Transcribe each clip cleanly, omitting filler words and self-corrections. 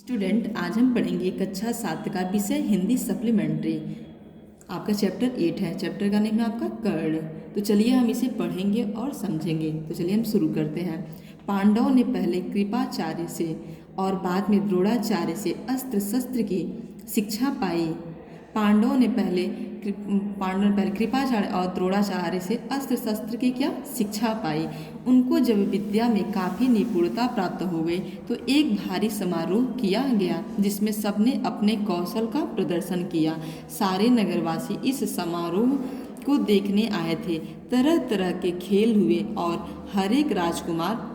Student, आज हम पढ़ेंगे कक्षा 7 का विषय हिंदी सप्लीमेंट्री। आपका चैप्टर 8 है। चैप्टर का नेम है आपका कर्ण। तो चलिए हम इसे पढ़ेंगे और समझेंगे। तो चलिए हम शुरू करते हैं। पांडवों ने पहले कृपाचार्य से और बाद में द्रोणाचार्य से अस्त्र शस्त्र की शिक्षा पाई। पांडवों ने पहले कृपाचार्य और द्रोणाचार्य से अस्त्र शस्त्र की क्या शिक्षा पाई। उनको जब विद्या में काफ़ी निपुणता प्राप्त हो गई तो एक भारी समारोह किया गया जिसमें सबने अपने कौशल का प्रदर्शन किया। सारे नगरवासी इस समारोह को देखने आए थे। तरह तरह के खेल हुए और हर एक राजकुमार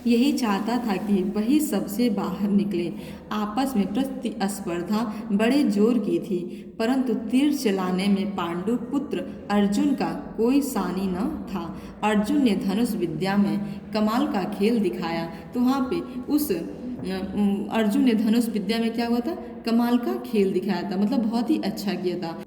यही चाहता था कि वही सबसे बाहर निकले। आपस में प्रतिस्पर्धा बड़े जोर की थी, परंतु तीर चलाने में पांडु पुत्र अर्जुन का कोई सानी न था। अर्जुन ने धनुष विद्या में कमाल का खेल दिखाया। तो वहाँ पे उस अर्जुन ने धनुष विद्या में क्या हुआ था? कमाल का खेल दिखाया था, मतलब बहुत ही अच्छा किया था।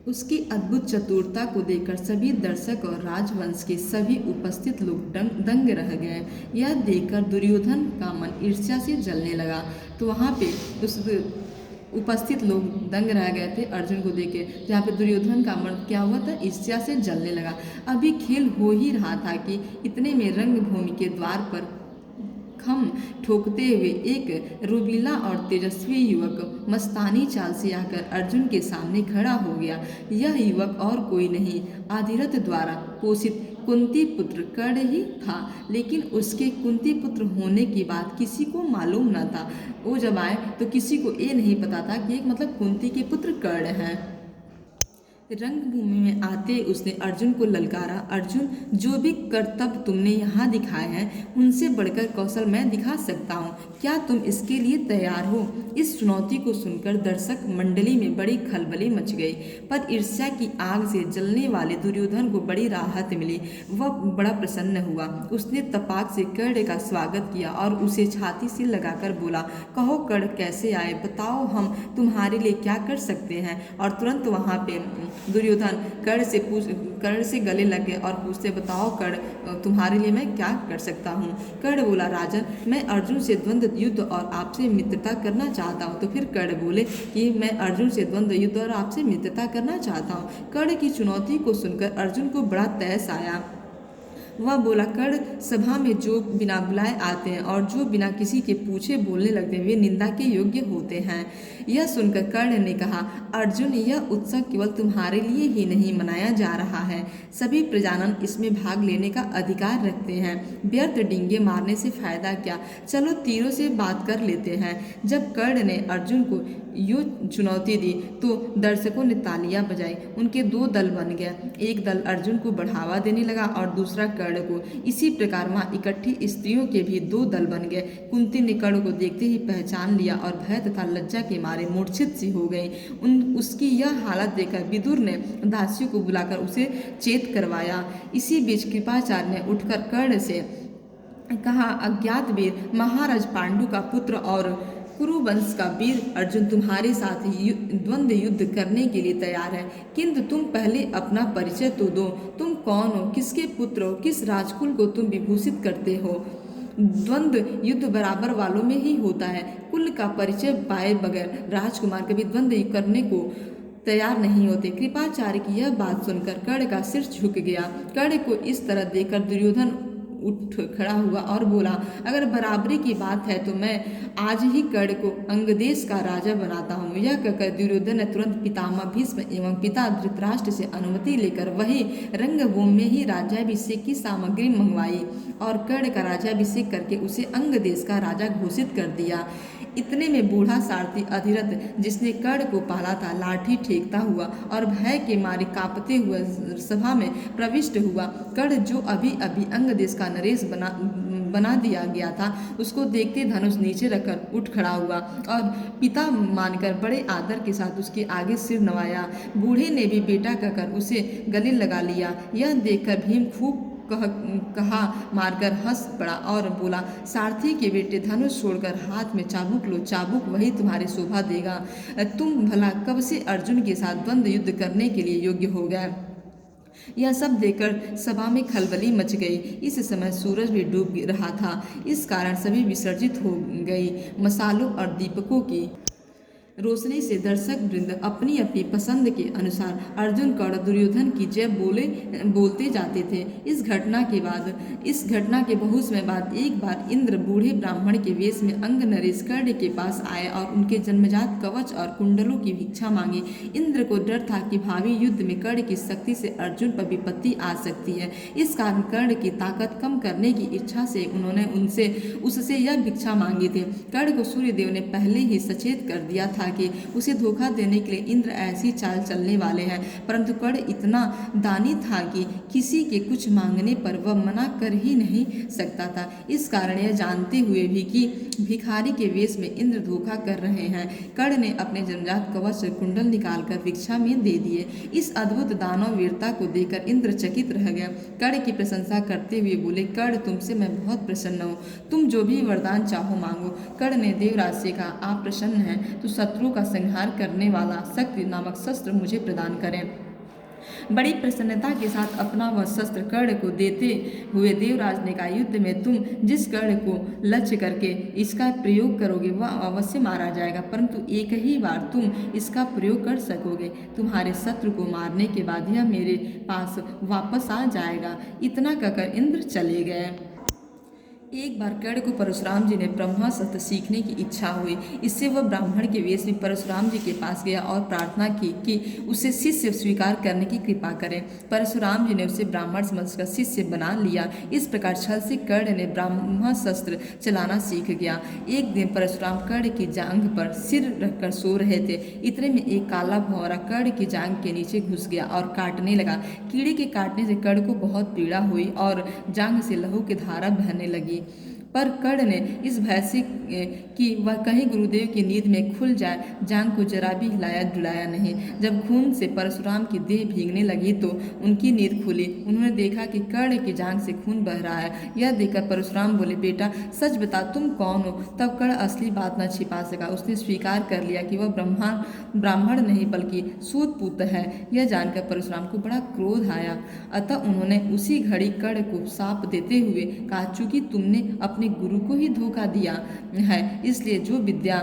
उसकी अद्भुत चतुरता को देखकर सभी दर्शक और राजवंश के सभी उपस्थित लोग दंग रह गए। यह देखकर दुर्योधन का मन ईर्ष्या से जलने लगा। तो वहाँ पे उस उपस्थित लोग दंग रह गए थे अर्जुन को देख के, जहाँ पे दुर्योधन का मन क्या हुआ था? ईर्ष्या से जलने लगा। अभी खेल हो ही रहा था कि इतने में रंगभूमि के द्वार पर खम ठोकते हुए एक रुबीला और तेजस्वी युवक मस्तानी चाल से आकर अर्जुन के सामने खड़ा हो गया। यह युवक और कोई नहीं, आदिरथ द्वारा पोषित कुंती पुत्र कर्ण ही था। लेकिन उसके कुंती पुत्र होने की बात किसी को मालूम न था। वो जब आए तो किसी को ये नहीं पता था कि एक मतलब कुंती के पुत्र कर्ण हैं। रंगभूमि में आते उसने अर्जुन को ललकारा, अर्जुन, जो भी करतब तुमने यहाँ दिखाए हैं उनसे बढ़कर कौशल मैं दिखा सकता हूँ। क्या तुम इसके लिए तैयार हो? इस चुनौती को सुनकर दर्शक मंडली में बड़ी खलबली मच गई, पर ईर्ष्या की आग से जलने वाले दुर्योधन को बड़ी राहत मिली। वह बड़ा प्रसन्न हुआ। उसने तपाक से कर्ण का स्वागत किया और उसे छाती से लगाकर बोला, कहो कर्ण, कैसे आए? बताओ, हम तुम्हारे लिए क्या कर सकते हैं? और तुरंत वहाँ पे दुर्योधन कर्ण से गले लग गए और पूछते, बताओ कर्ण, तुम्हारे लिए मैं क्या कर सकता हूँ? कर्ण बोला, राजन, मैं अर्जुन से द्वंद्व युद्ध और आपसे मित्रता करना चाहता हूँ। तो फिर कर्ण बोले कि मैं अर्जुन से द्वंद्व युद्ध और आपसे मित्रता करना चाहता हूँ। कर्ण की चुनौती को सुनकर अर्जुन को बड़ा तैस आया। वह बोला, कर्ण, सभा में जो बिना बुलाए आते हैं और जो बिना किसी के पूछे बोलने लगते हैं वे निंदा के योग्य होते हैं। यह सुनकर कर्ण ने कहा, अर्जुन, यह उत्सव केवल तुम्हारे लिए ही नहीं मनाया जा रहा है, सभी प्रजानन इसमें भाग लेने का अधिकार रखते हैं। व्यर्थ डींगे मारने से फायदा क्या? चलो तीरों से बात कर लेते हैं। जब कर्ण ने अर्जुन को यूँ चुनौती दी तो दर्शकों ने तालियां बजाई। उनके दो दल बन गए, एक दल अर्जुन को बढ़ावा देने लगा और दूसरा कर्ण को। इसी प्रकार वहाँ इकट्ठी स्त्रियों के भी दो दल बन गए। कुंती ने कर्ण को देखते ही पहचान लिया और भय तथा लज्जा के मारे मूर्छित सी हो गई। उसकी यह हालत देखकर विदुर ने दासियों को बुलाकर उसे चेत करवाया। इसी बीच कृपाचार्य ने उठकर कर्ण से कहा, अज्ञात वीर, महाराज पांडु का पुत्र और कुरुवंश का वीर अर्जुन तुम्हारे साथ द्वंद्व युद्ध करने के लिए तैयार है, किंतु तुम पहले अपना परिचय तो दो। तुम कौन हो? किसके पुत्र हो? किस राजकुल को तुम विभूषित करते हो? द्वंद्व युद्ध बराबर वालों में ही होता है। कुल का परिचय पाए बगैर राजकुमार कभी द्वंद्व करने को तैयार नहीं होते। कृपाचार्य की यह बात सुनकर कर्ण का सिर झुक गया। कर्ण को इस तरह देखकर दुर्योधन उठ खड़ा हुआ और बोला, अगर बराबरी की बात है तो मैं आज ही कर्ण को अंगदेश का राजा बनाता हूँ। यह कहकर दुर्योधन ने तुरंत पितामह भीष्म एवं पिता धृतराष्ट्र से अनुमति लेकर वही रंगभूमि में ही राज्याभिषेक की सामग्री मंगवाई और कर्ण का राज्याभिषेक करके उसे अंगदेश का राजा घोषित कर दिया। इतने में बूढ़ा सारथी अधिरथ, जिसने कर्ण को पाला था, लाठी ठेकता हुआ और भय के मारे कांपते हुए सभा में प्रविष्ट हुआ। कर्ण, जो अभी अभी अंगदेश का नरेश बना दिया गया था, उसको देखते धनुष नीचे रखकर उठ खड़ा हुआ और पिता मानकर बड़े आदर के साथ उसके आगे सिर नवाया। बूढ़े ने भी बेटा कहकर उसे गले लगा लिया। यह देखकर भीम खूब कहा मारकर हंस पड़ा और बोला, सारथी के बेटे, धनुष छोड़कर हाथ में चाबुक लो, चाबुक वही तुम्हारी शोभा देगा। तुम भला कब से अर्जुन के साथ द्वंद्व युद्ध करने के लिए योग्य हो गए? यह सब देखकर सभा में खलबली मच गई। इस समय सूरज भी डूब रहा था, इस कारण सभी विसर्जित हो गई। मसालों और दीपकों की रोशनी से दर्शक वृंद अपनी अपनी पसंद के अनुसार अर्जुन कर्ण दुर्योधन की जय बोलते जाते थे। इस घटना के बहुत समय बाद एक बार इंद्र बूढ़े ब्राह्मण के वेश में अंग नरेश कर्ण के पास आए और उनके जन्मजात कवच और कुंडलों की भिक्षा मांगी। इंद्र को डर था कि भावी युद्ध में कर्ण की शक्ति से अर्जुन पर विपत्ति आ सकती है। इस कारण कर्ण की ताकत कम करने की इच्छा से उन्होंने उससे यह भिक्षा मांगी थी। कर्ण को सूर्यदेव ने पहले ही सचेत कर दिया था कि उसे धोखा देने के लिए इंद्र ऐसी चाल चलने वाले हैं, परंतु कर्ण इतना दानी था कि किसी के कुछ मांगने पर वह मना कर ही नहीं सकता था। इस कारण यह जानते हुए भी कि भिखारी के वेश में इंद्र धोखा कर रहे हैं, कर्ण ने अपने जन्मजात कवच से कुंडल निकालकर भिक्षा में दे दिए। इस अद्भुत दानव वीरता को देखकर इंद्र चकित रह गया। कर्ण की प्रशंसा करते हुए बोले, कर्ण तुमसे मैं बहुत प्रसन्न हूँ, तुम जो भी वरदान चाहो मांगो। कर्ण ने देवराज से कहा, आप प्रसन्न हैं तो शत्रु का संहार करने वाला शक्ति नामक शस्त्र मुझे प्रदान करें। बड़ी प्रसन्नता के साथ अपना वह शस्त्र कर्ण को देते हुए देवराज ने कहा, युद्ध में तुम जिस कर्ण को लक्ष्य करके इसका प्रयोग करोगे वह अवश्य मारा जाएगा, परंतु एक ही बार तुम इसका प्रयोग कर सकोगे। तुम्हारे शत्रु को मारने के बाद यह मेरे पास वापस आ जाएगा। इतना कहकर इंद्र चले गए। एक बार कर्ण को परशुराम जी ने ब्रह्मास्त्र सीखने की इच्छा हुई। इससे वह ब्राह्मण के वेश में परशुराम जी के पास गया और प्रार्थना की कि उसे शिष्य स्वीकार करने की कृपा करें। परशुराम जी ने उसे ब्राह्मण समझकर शिष्य बना लिया। इस प्रकार छल से कर्ण ने ब्रह्मास्त्र चलाना सीख गया। एक दिन परशुराम कर्ण की जांघ पर सिर रखकर सो रहे थे। इतने में एक काला भौरा कर्ण की जांघ के नीचे घुस गया और काटने लगा। कीड़े के काटने से कर्ण को बहुत पीड़ा हुई और जांघ से लहू की धारा बहने लगी। पर कर्ण ने इस भय से कि वह कहीं गुरुदेव की नींद में खुल जाए, जांघ को जरा भी हिलाया डुलाया नहीं। जब खून से परशुराम की देह भीगने लगी तो उनकी नींद खुली। उन्होंने देखा कि कर्ण की जांघ से खून बह रहा है। यह देखकर परशुराम बोले, बेटा सच बता तुम कौन हो। तब कर्ण असली बात न छिपा सका। उसने स्वीकार कर लिया कि वह ब्राह्मण नहीं बल्कि सूत पुत्र है। यह जानकर परशुराम को बड़ा क्रोध आया। अतः उन्होंने उसी घड़ी कर्ण को शाप देते हुए कहा, चूंकि तुमने अपने गुरु को ही धोखा दिया है, इसलिए जो विद्या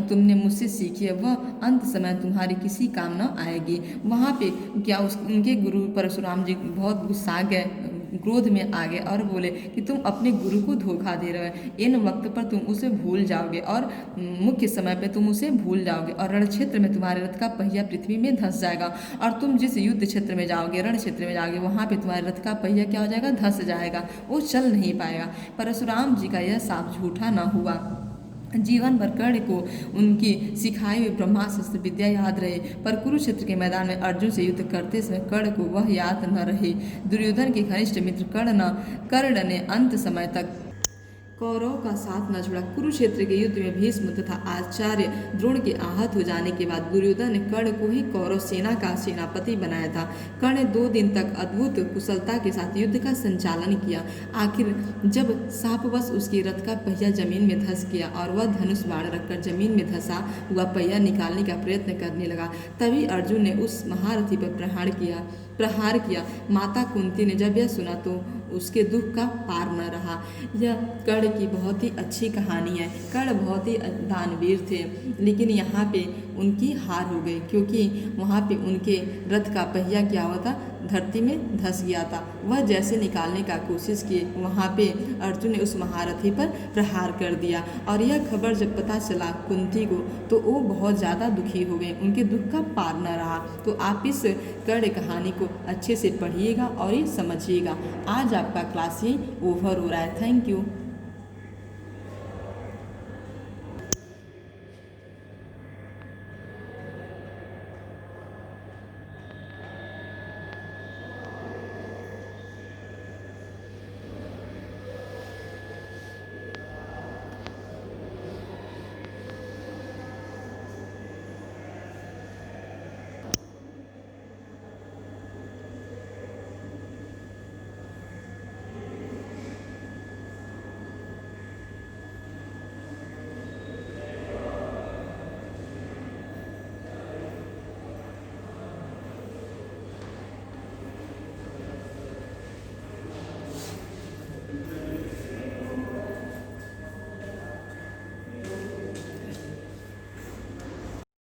तुमने मुझसे सीखी है वह अंत समय तुम्हारी किसी काम न आएगी। वहाँ पे क्या उनके गुरु परशुराम जी बहुत गुस्सा गए, क्रोध में आ गए और बोले कि तुम अपने गुरु को धोखा दे रहे हो। इन वक्त पर तुम उसे भूल जाओगे और मुख्य समय पे तुम उसे भूल जाओगे और रण क्षेत्र में तुम्हारे रथ का पहिया पृथ्वी में धंस जाएगा। और तुम जिस युद्ध क्षेत्र में जाओगे, रण क्षेत्र में जाओगे, वहाँ पे तुम्हारे रथ का पहिया क्या हो जाएगा, धंस जाएगा, वो चल नहीं पाएगा। परशुराम जी का यह शाप झूठा न हुआ। जीवन भर कर्ण को उनकी सिखाई हुई ब्रह्मास्त्र विद्या याद रहे, पर कुरुक्षेत्र के मैदान में अर्जुन से युद्ध करते समय कर्ण को वह याद न रहे। दुर्योधन के घनिष्ठ मित्र कर्ण ने अंत समय तक कौरवों का साथ न छोड़ा। कुरुक्षेत्र के युद्ध में भीष्म तथा आचार्य द्रोण के आहत हो जाने के बाद दुर्योधन ने कर्ण को ही कौरव सेना का सेनापति बनाया था। कर्ण ने 2 दिन तक अद्भुत कुशलता के साथ युद्ध का संचालन किया। आखिर जब शापवश उसके रथ का पहिया जमीन में धंस गया और वह धनुष बाण रखकर जमीन में धंसा हुआ पहिया निकालने का प्रयत्न करने लगा, तभी अर्जुन ने उस महारथी पर प्रहार किया। माता कुंती ने जब यह सुना तो उसके दुख का पार न रहा। यह कर्ण की बहुत ही अच्छी कहानी है। कर्ण बहुत ही दानवीर थे, लेकिन यहाँ पे उनकी हार हो गई क्योंकि वहाँ पे उनके रथ का पहिया क्या हुआ था, धरती में धंस गया था। वह जैसे निकालने का कोशिश किए, वहाँ पे अर्जुन ने उस महारथी पर प्रहार कर दिया। और यह खबर जब पता चला कुंती को तो वो बहुत ज़्यादा दुखी हो गए, उनके दुख का पार न रहा। तो आप इस कर्ण कहानी को अच्छे से पढ़िएगा और ये समझिएगा। आज आपका क्लास ही ओवर हो रहा है। Thank you.